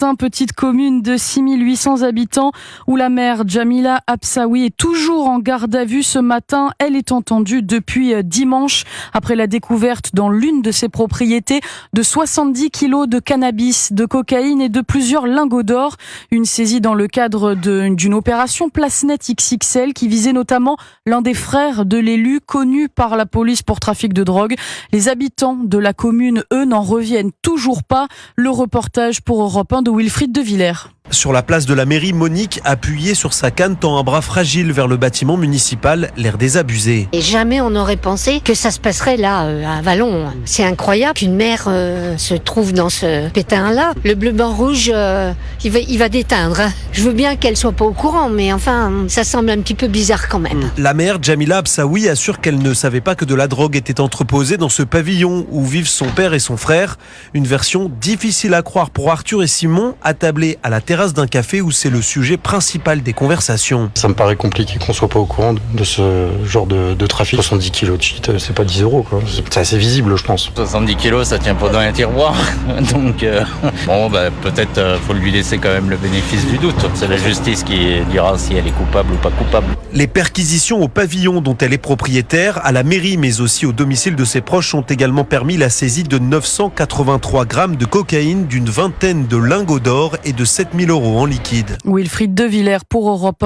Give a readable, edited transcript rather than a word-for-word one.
Petite commune de 6800 habitants où la mère Jamila Absaoui est toujours en garde à vue ce matin. Elle est entendue depuis dimanche après la découverte dans l'une de ses propriétés de 70 kilos de cannabis, de cocaïne et de plusieurs lingots d'or. Une saisie dans le cadre d'une opération Place-Net XXL qui visait notamment l'un des frères de l'élu connu par la police pour trafic de drogue. Les habitants de la commune, eux, n'en reviennent toujours pas. Le reportage pour Europe 1 de Wilfried de Villers. Sur la place de la mairie, Monique, appuyée sur sa canne, tend un bras fragile vers le bâtiment municipal, l'air désabusé. Et jamais on n'aurait pensé que ça se passerait là, à Vallon. C'est incroyable qu'une mère se trouve dans ce pétain-là. Le bleu, blanc, rouge, il va déteindre. Je veux bien qu'elle soit pas au courant, mais enfin, ça semble un petit peu bizarre quand même. La mère, Jamila Absaoui, assure qu'elle ne savait pas que de la drogue était entreposée dans ce pavillon où vivent son père et son frère. Une version difficile à croire pour Arthur et Simon, attablés à la terrasse d'un café où c'est le sujet principal des conversations. Ça me paraît compliqué qu'on soit pas au courant de ce genre de trafic. 70 kilos de shit, c'est pas 10 €, quoi. C'est assez visible, je pense. 70 kilos, ça tient pas dans un tiroir. Donc, peut-être faut lui laisser quand même le bénéfice du doute. C'est la justice qui dira si elle est coupable ou pas coupable. Les perquisitions au pavillon dont elle est propriétaire, à la mairie, mais aussi au domicile de ses proches, ont également permis la saisie de 983 grammes de cocaïne, d'une vingtaine de lingots d'or et de 7 000 € en liquide. Wilfried de Villers pour Europe 1.